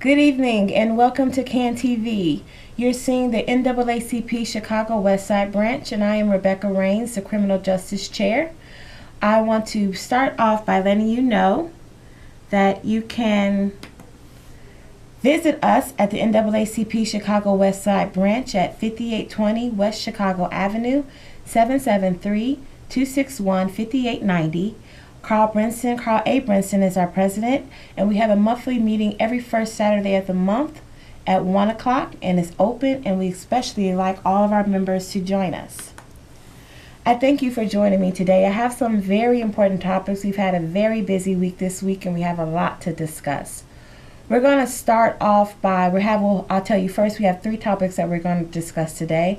Good evening and welcome to CAN TV. You're seeing the NAACP Chicago Westside branch, and I am Rebecca Raines, the Criminal Justice Chair. I want to start off by letting you know that you can visit us at the NAACP Chicago Westside branch at 5820 West Chicago Avenue, 773-261-5890. Carl A. Brinson is our president, and we have a monthly meeting every first Saturday of the month at 1 o'clock, and it's open, and we especially like all of our members to join us. I thank you for joining me today. I have some very important topics. We've had a very busy week this week, and we have a lot to discuss. We're going to start off by, I'll tell you first, we have 3 topics that we're going to discuss today.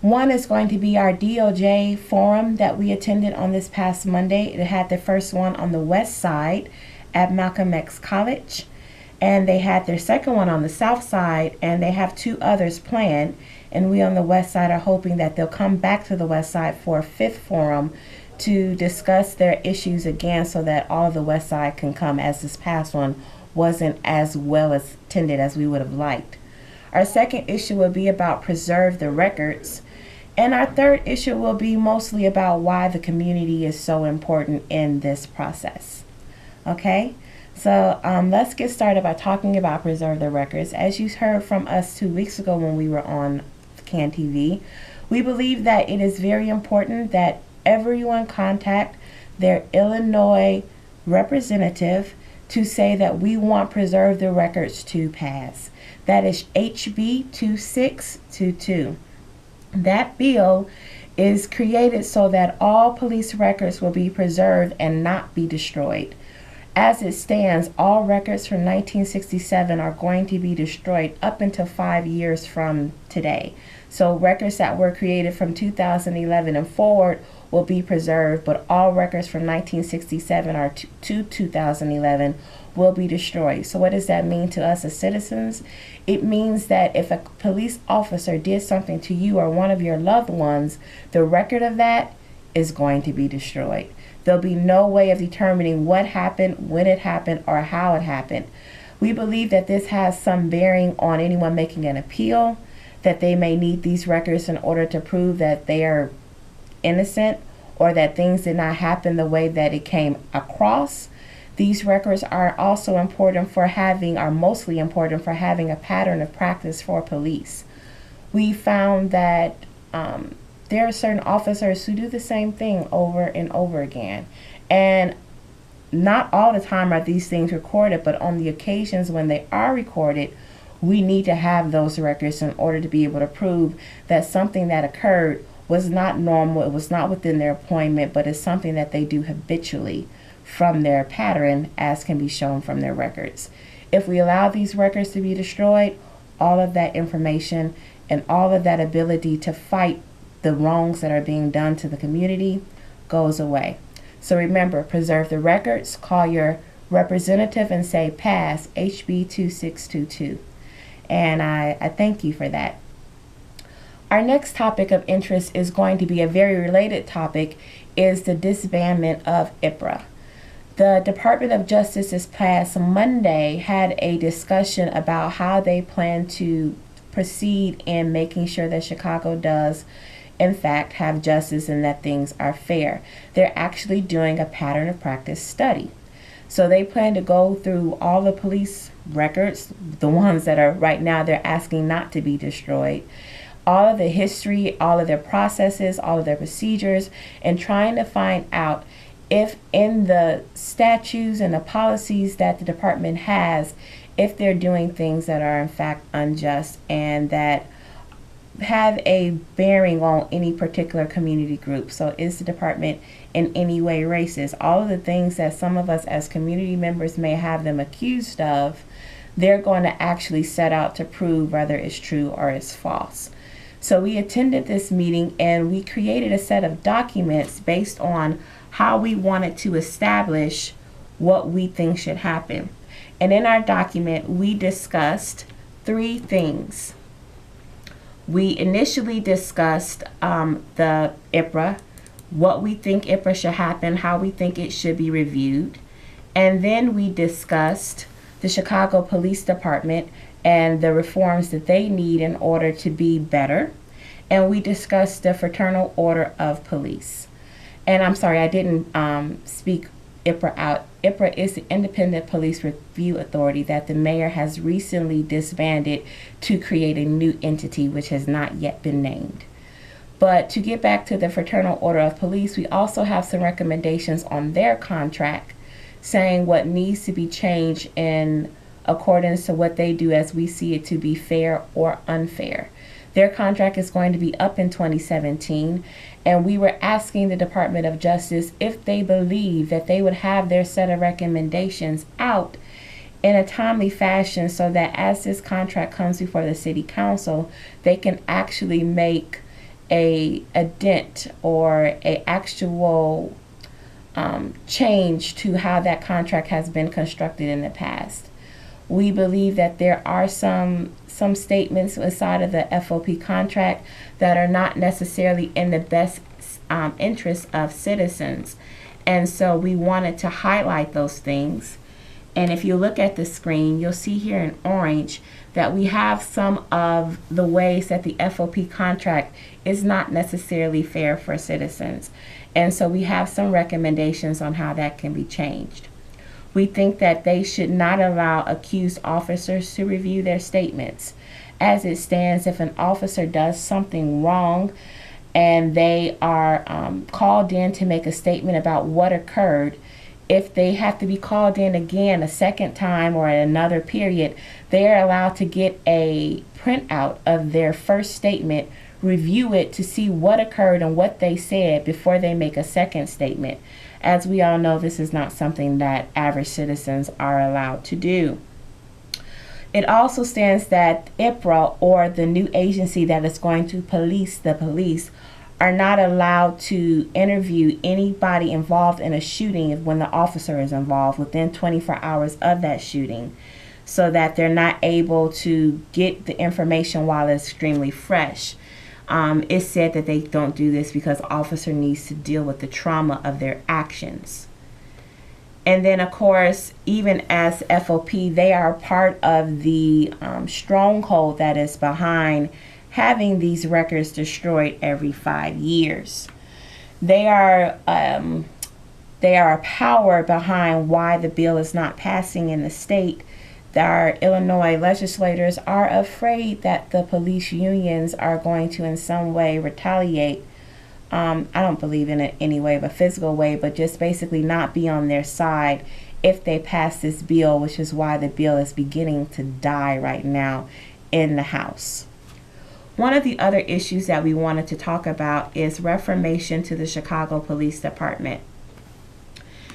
One is going to be our DOJ forum that we attended on this past Monday. It had the first one on the West Side at Malcolm X College, and they had their second one on the South Side, and they have 2 others planned. And we on the West Side are hoping that they'll come back to the West Side for a 5th forum to discuss their issues again, so that all of the West Side can come, as this past one wasn't as well attended as we would have liked. Our second issue will be about preserve the records. And our third issue will be mostly about why the community is so important in this process. Okay, so let's get started by talking about preserve the records. As you heard from us 2 weeks ago when we were on CAN TV, we believe that it is very important that everyone contact their Illinois representative to say that we want preserve the records to pass. That is HB 2622. That bill is created so that all police records will be preserved and not be destroyed. As it stands, all records from 1967 are going to be destroyed up until 5 years from today. So records that were created from 2011 and forward will be preserved, but all records from 1967 or to 2011 will be destroyed. So what does that mean to us as citizens? It means that if a police officer did something to you or one of your loved ones, the record of that is going to be destroyed. There'll be no way of determining what happened, when it happened, or how it happened. We believe that this has some bearing on anyone making an appeal, that they may need these records in order to prove that they are innocent or that things did not happen the way that it came across. These records are also important for having, are mostly important for having a pattern of practice for police. We found that there are certain officers who do the same thing over and over again. And not all the time are these things recorded, but on the occasions when they are recorded, we need to have those records in order to be able to prove that something that occurred was not normal, it was not within their appointment, but it's something that they do habitually from their pattern, as can be shown from their records. If we allow these records to be destroyed, all of that information and all of that ability to fight the wrongs that are being done to the community goes away. So remember, preserve the records, call your representative and say pass HB 2622. And I thank you for that. Our next topic of interest is going to be a very related topic, is the disbandment of IPRA. The Department of Justice this past Monday had a discussion about how they plan to proceed in making sure that Chicago does, in fact, have justice and that things are fair. They're actually doing a pattern of practice study. So they plan to go through all the police records, the ones that are right now they're asking not to be destroyed, all of the history, all of their processes, all of their procedures, and trying to find out if in the statutes and the policies that the department has, if they're doing things that are in fact unjust and that have a bearing on any particular community group. So is the department in any way racist? All of the things that some of us as community members may have them accused of, they're going to actually set out to prove whether it's true or it's false. So we attended this meeting and we created a set of documents based on how we wanted to establish what we think should happen. And in our document, we discussed 3 things. We initially discussed the IPRA, what we think IPRA should happen, how we think it should be reviewed. And then we discussed the Chicago Police Department and the reforms that they need in order to be better. And we discussed the Fraternal Order of Police. And I'm sorry, I didn't speak IPRA out. IPRA is the Independent Police Review Authority that the mayor has recently disbanded to create a new entity which has not yet been named. But to get back to the Fraternal Order of Police, we also have some recommendations on their contract saying what needs to be changed in accordance to what they do as we see it to be fair or unfair. Their contract is going to be up in 2017, and we were asking the Department of Justice if they believe that they would have their set of recommendations out in a timely fashion so that as this contract comes before the City Council, they can actually make a dent or a actual change to how that contract has been constructed in the past. We believe that there are some statements inside of the FOP contract that are not necessarily in the best interest of citizens. And so we wanted to highlight those things. And if you look at the screen, you'll see here in orange that we have some of the ways that the FOP contract is not necessarily fair for citizens. And so we have some recommendations on how that can be changed. We think that they should not allow accused officers to review their statements. As it stands, if an officer does something wrong and they are called in to make a statement about what occurred, if they have to be called in again a second time or at another period, they are allowed to get a printout of their first statement, review it to see what occurred and what they said before they make a second statement. As we all know, this is not something that average citizens are allowed to do. It also stands that IPRA, or the new agency that is going to police the police, are not allowed to interview anybody involved in a shooting when the officer is involved within 24 hours of that shooting, so that they're not able to get the information while it's extremely fresh. It's said that they don't do this because the officer needs to deal with the trauma of their actions. And then, of course, even as FOP, they are part of the stronghold that is behind having these records destroyed every 5 years. They are a power behind why the bill is not passing in the state. Our Illinois legislators are afraid that the police unions are going to in some way retaliate. I don't believe in it any way of a physical way, but just basically not be on their side if they pass this bill, which is why the bill is beginning to die right now in the House. One of the other issues that we wanted to talk about is reformation to the Chicago Police Department.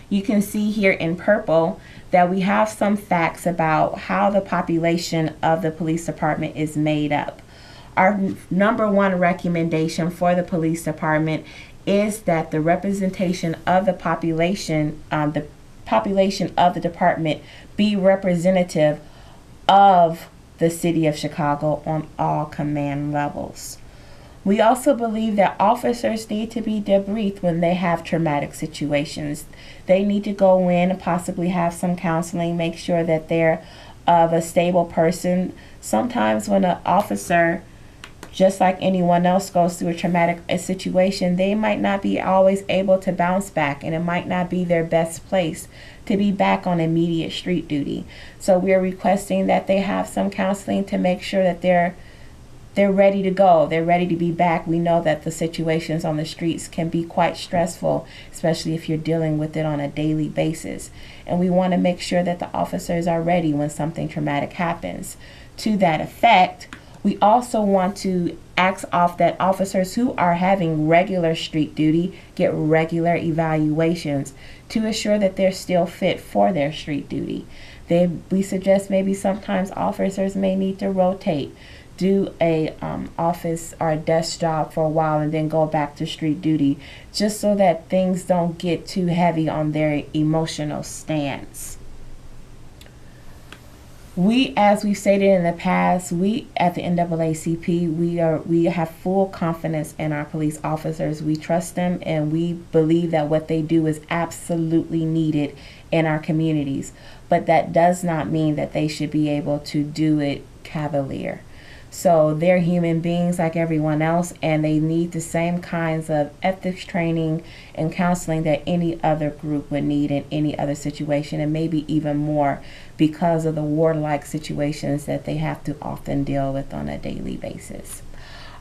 You can see here in purple that we have some facts about how the population of the police department is made up. Our number one recommendation for the police department is that the representation of the population of the department be representative of the city of Chicago on all command levels. We also believe that officers need to be debriefed when they have traumatic situations. They need to go in and possibly have some counseling, make sure that they're of a stable person. Sometimes when an officer, just like anyone else, goes through a traumatic situation, they might not be always able to bounce back, and it might not be their best place to be back on immediate street duty. So we're requesting that they have some counseling to make sure that they're ready to go. They're ready to be back. We know that the situations on the streets can be quite stressful, especially if you're dealing with it on a daily basis. And we want to make sure that the officers are ready when something traumatic happens. To that effect, we also want to ask off that officers who are having regular street duty get regular evaluations to assure that they're still fit for their street duty. We suggest maybe sometimes officers may need to rotate, do a office or a desk job for a while and then go back to street duty, just so that things don't get too heavy on their emotional stance. We, as we've stated in the past, we at the NAACP, we have full confidence in our police officers. We trust them, and we believe that what they do is absolutely needed in our communities. But that does not mean that they should be able to do it cavalier. So they're human beings like everyone else, and they need the same kinds of ethics training and counseling that any other group would need in any other situation, and maybe even more because of the warlike situations that they have to often deal with on a daily basis.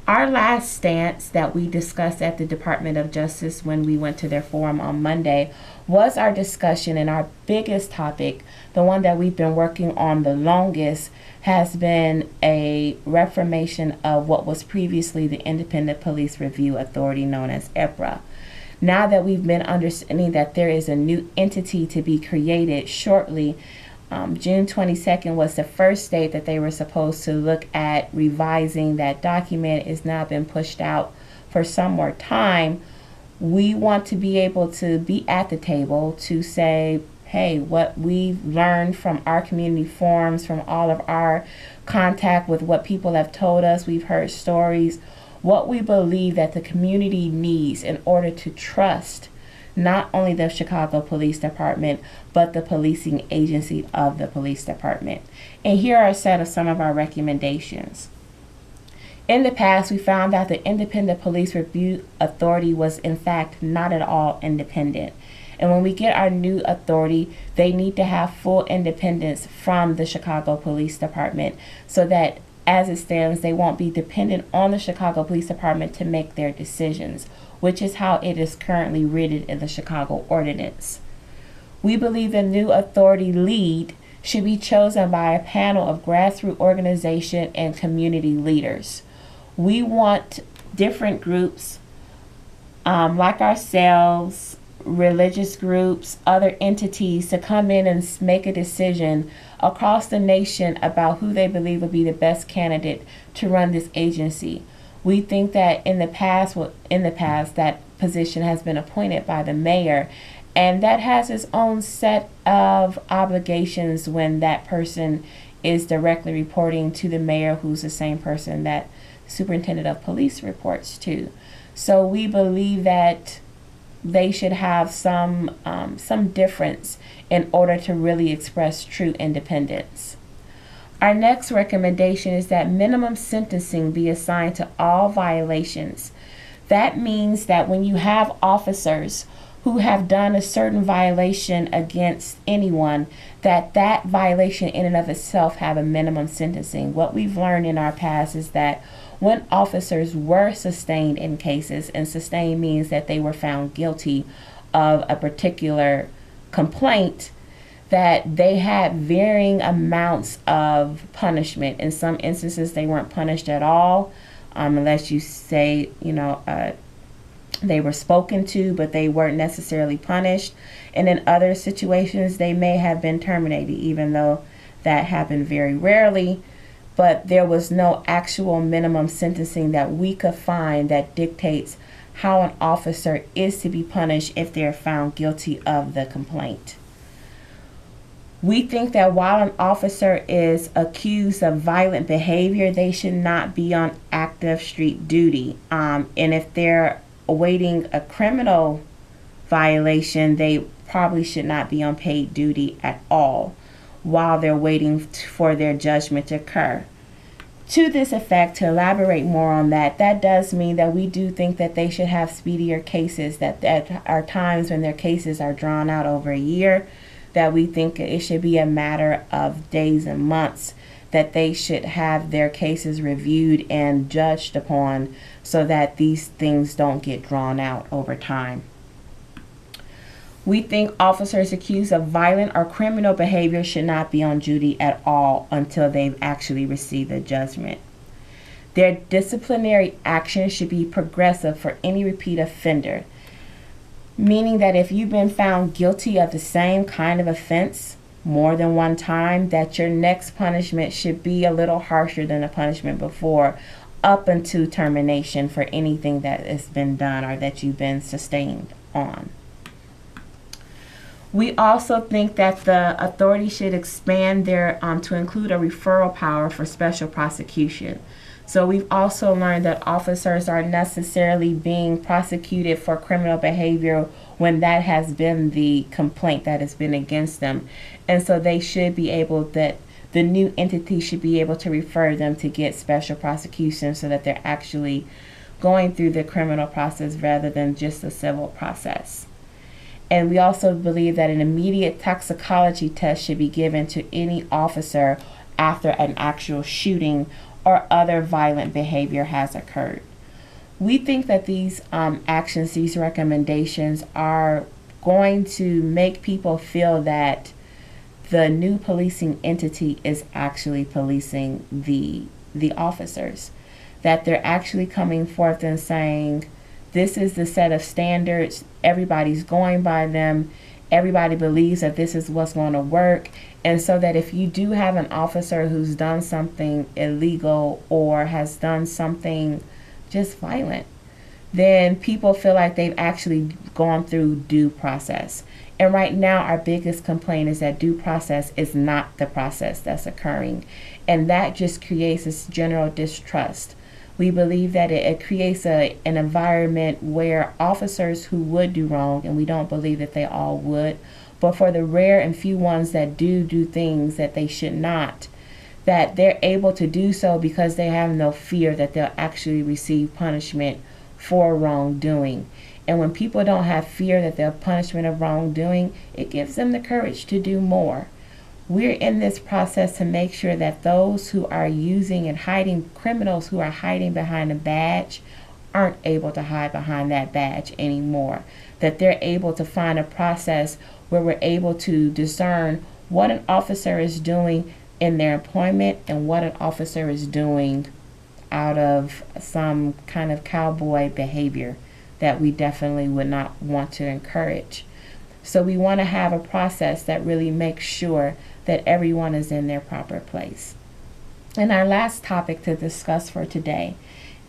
Our last stance that we discussed at the Department of Justice when we went to their forum on Monday was our discussion, and our biggest topic, the one that we've been working on the longest, has been a reformation of what was previously the Independent Police Review Authority, known as IPRA. Now that we've been understanding that there is a new entity to be created shortly, June 22nd was the first date that they were supposed to look at revising that document. It's now been pushed out for some more time. We want to be able to be at the table to say, hey, what we've learned from our community forums, from all of our contact with what people have told us, we've heard stories, what we believe that the community needs in order to trust not only the Chicago Police Department, but the policing agency of the police department. And here are a set of some of our recommendations. In the past, we found that the Independent Police Review Authority was in fact not at all independent. And when we get our new authority, they need to have full independence from the Chicago Police Department so that as it stands, they won't be dependent on the Chicago Police Department to make their decisions, which is how it is currently written in the Chicago Ordinance. We believe the new authority lead should be chosen by a panel of grassroots organization and community leaders. We want different groups like ourselves, religious groups, other entities to come in and make a decision across the nation about who they believe would be the best candidate to run this agency. We think that in the past, that position has been appointed by the mayor, and that has its own set of obligations when that person is directly reporting to the mayor, who's the same person that superintendent of police reports to. So we believe that they should have some difference in order to really express true independence. Our next recommendation is that minimum sentencing be assigned to all violations. That means that when you have officers who have done a certain violation against anyone, that violation in and of itself have a minimum sentencing. What we've learned in our past is that when officers were sustained in cases, and sustained means that they were found guilty of a particular complaint, that they had varying amounts of punishment. In some instances, they weren't punished at all, unless you say, they were spoken to, but they weren't necessarily punished. And in other situations, they may have been terminated, even though that happened very rarely. But there was no actual minimum sentencing that we could find that dictates how an officer is to be punished if they're found guilty of the complaint. We think that while an officer is accused of violent behavior, they should not be on active street duty. And if they're awaiting a criminal violation, they probably should not be on paid duty at all while they're waiting for their judgment to occur. To this effect, to elaborate more on that does mean that we do think that they should have speedier cases, that there are times when their cases are drawn out over a year, that we think it should be a matter of days and months, that they should have their cases reviewed and judged upon so that these things don't get drawn out over time. We think officers accused of violent or criminal behavior should not be on duty at all until they've actually received a judgment. Their disciplinary action should be progressive for any repeat offender, meaning that if you've been found guilty of the same kind of offense more than one time, that your next punishment should be a little harsher than the punishment before, up until termination for anything that has been done or that you've been sustained on. We also think that the authority should expand their to include a referral power for special prosecution. So we've also learned that officers are necessarily being prosecuted for criminal behavior when that has been the complaint that has been against them. And so they should be able, that the new entity should be able to refer them to get special prosecution so that they're actually going through the criminal process rather than just the civil process. And we also believe that an immediate toxicology test should be given to any officer after an actual shooting or other violent behavior has occurred. We think that these actions, these recommendations are going to make people feel that the new policing entity is actually policing the officers, that they're actually coming forth and saying, this is the set of standards, everybody's going by them, everybody believes that this is what's going to work. And so that if you do have an officer who's done something illegal or has done something just violent, then people feel like they've actually gone through due process. And right now, our biggest complaint is that due process is not the process that's occurring. And that just creates this general distrust. We believe that it creates an environment where officers who would do wrong, and we don't believe that they all would, but for the rare and few ones that do things that they should not, that they're able to do so because they have no fear that they'll actually receive punishment for wrongdoing. And when people don't have fear that they'll punishment of wrongdoing, it gives them the courage to do more. We're in this process to make sure that those who are using and hiding, criminals who are hiding behind a badge, aren't able to hide behind that badge anymore. That they're able to find a process where we're able to discern what an officer is doing in their employment and what an officer is doing out of some kind of cowboy behavior that we definitely would not want to encourage. So we want to have a process that really makes sure that everyone is in their proper place. And our last topic to discuss for today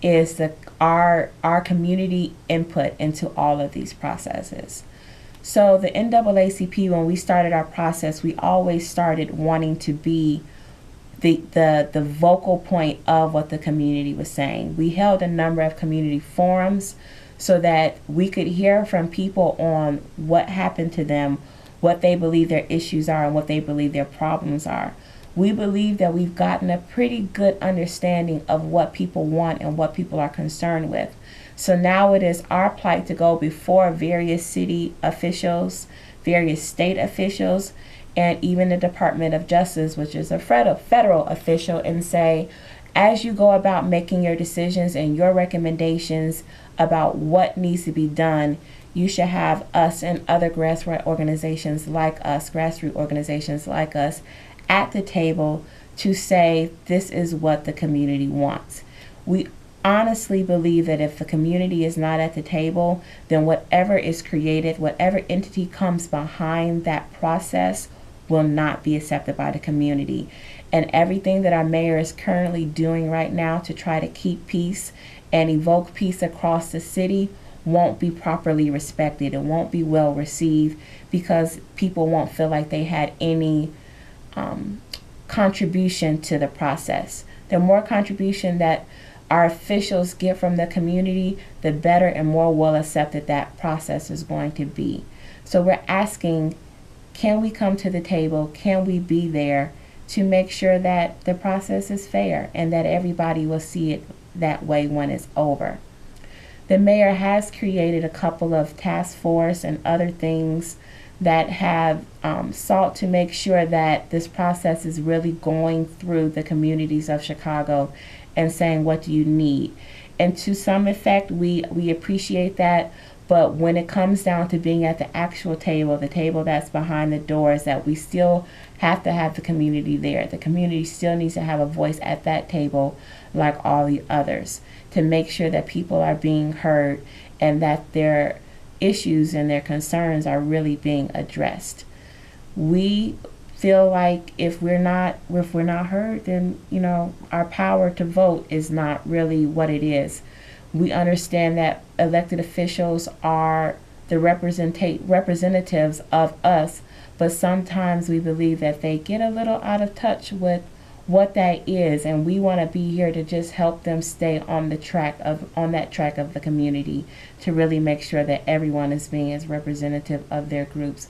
is our community input into all of these processes. So the NAACP, when we started our process, we always started wanting to be the vocal point of what the community was saying. We held a number of community forums so that we could hear from people on what happened to them, what they believe their issues are, and what they believe their problems are. We believe that we've gotten a pretty good understanding of what people want and what people are concerned with. So now it is our plight to go before various city officials, various state officials, and even the Department of Justice, which is a federal official, and say, as you go about making your decisions and your recommendations about what needs to be done, you should have us and other grassroots organizations like us at the table to say this is what the community wants. We honestly believe that if the community is not at the table, then whatever is created, whatever entity comes behind that process will not be accepted by the community. And everything that our mayor is currently doing right now to try to keep peace and evoke peace across the city won't be properly respected. It won't be well received because people won't feel like they had any contribution to the process. The more contribution that our officials get from the community, the better and more well accepted that process is going to be. So we're asking, can we come to the table? Can we be there to make sure that the process is fair and that everybody will see it that way when it's over? The mayor has created a couple of task force and other things that have sought to make sure that this process is really going through the communities of Chicago and saying, what do you need? And to some effect, we appreciate that. But when it comes down to being at the actual table, the table that's behind the doors, that we still have to have the community there. The community still needs to have a voice at that table like all the others to make sure that people are being heard and that their issues and their concerns are really being addressed. We feel like if we're not heard, then our power to vote is not really what it is. We understand that elected officials are the representatives of us, but sometimes we believe that they get a little out of touch with what that is, and we want to be here to just help them stay on that track of the community, to really make sure that everyone is being as representative of their groups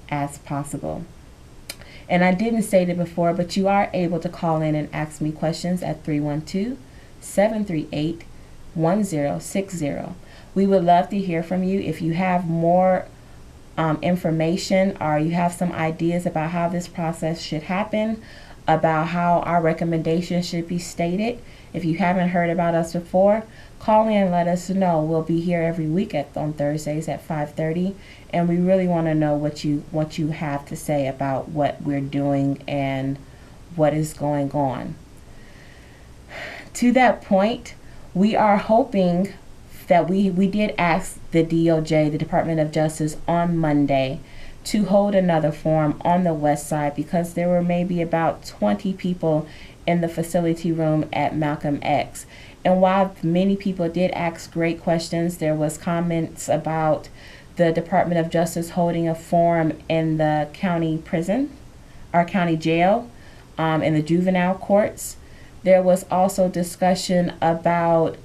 as possible. And I didn't state it before, but you are able to call in and ask me questions at 312-738-1060. We would love to hear from you. If you have more information, or you have some ideas about how this process should happen, about how our recommendations should be stated, if you haven't heard about us before, call in and let us know. We'll be here every week on Thursdays at 5:30, and we really want to know what you have to say about what we're doing and what is going on. To that point, we are hoping that we did ask the DOJ, the Department of Justice, on Monday to hold another forum on the West Side, because there were maybe about 20 people in the facility room at Malcolm X. And while many people did ask great questions, there was comments about the Department of Justice holding a forum in the county prison, our county jail, in the juvenile courts. There was also discussion about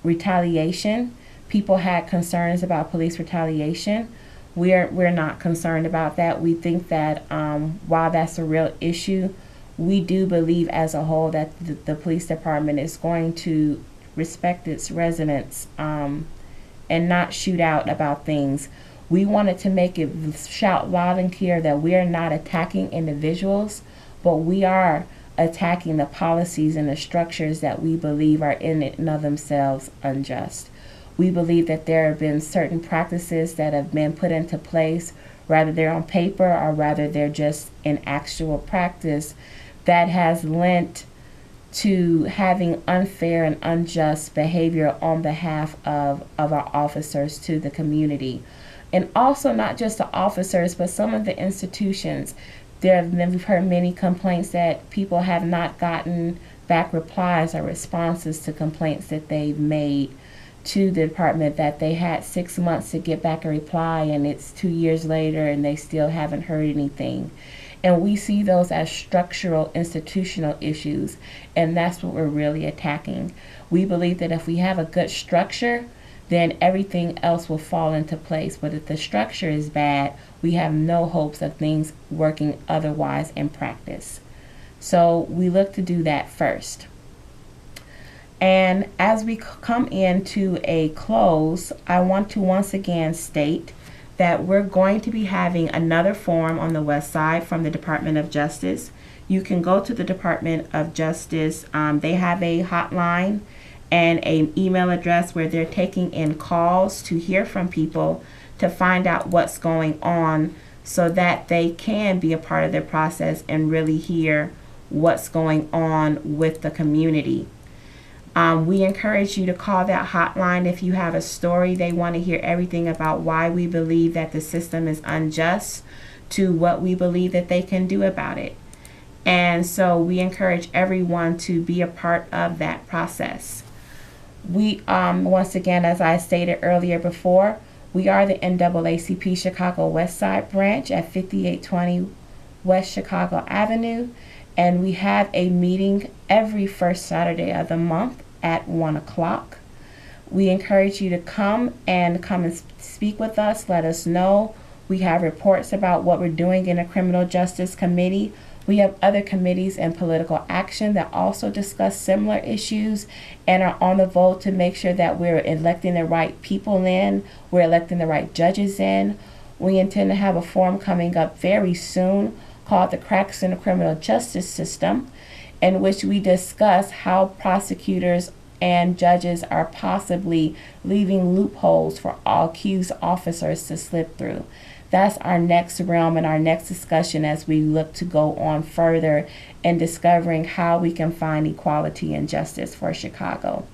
retaliation. People had concerns about police retaliation. We're not concerned about that. We think that while that's a real issue, we do believe as a whole that the police department is going to respect its residents and not shoot out about things. We wanted to make it shout loud and clear that we are not attacking individuals, but we are attacking the policies and the structures that we believe are in and of themselves unjust. We believe that there have been certain practices that have been put into place, whether they're on paper or rather they're just in actual practice, that has lent to having unfair and unjust behavior on behalf of our officers to the community. And also not just the officers, but some of the institutions. We've heard many complaints that people have not gotten back replies or responses to complaints that they've made to the department, that they had 6 months to get back a reply and it's 2 years later and they still haven't heard anything. And we see those as structural, institutional issues, and that's what we're really attacking. We believe that if we have a good structure, then everything else will fall into place. But if the structure is bad, we have no hopes of things working otherwise in practice. So we look to do that first. And as we come into a close, I want to once again state that we're going to be having another forum on the West Side from the Department of Justice. You can go to the Department of Justice. They have a hotline and an email address where they're taking in calls to hear from people to find out what's going on, so that they can be a part of their process and really hear what's going on with the community. We encourage you to call that hotline if you have a story. They want to hear everything about why we believe that the system is unjust to what we believe that they can do about it. And so we encourage everyone to be a part of that process. We, once again, as I stated earlier before, we are the NAACP Chicago Westside branch at 5820 West Chicago Avenue. And we have a meeting every first Saturday of the month at 1 o'clock. We encourage you to come and speak with us. Let us know. We have reports about what we're doing in the Criminal Justice Committee. We have other committees in political action that also discuss similar issues and are on the vote to make sure that we're electing the right people in, we're electing the right judges in. We intend to have a forum coming up very soon called The Cracks in the Criminal Justice System, in which we discuss how prosecutors and judges are possibly leaving loopholes for all accused officers to slip through. That's our next realm and our next discussion as we look to go on further in discovering how we can find equality and justice for Chicago.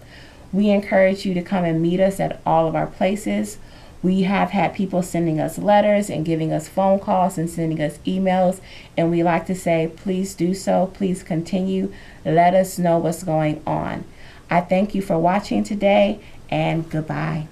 We encourage you to come and meet us at all of our places. We have had people sending us letters and giving us phone calls and sending us emails, and we like to say, please do so. Please continue. Let us know what's going on. I thank you for watching today, and goodbye.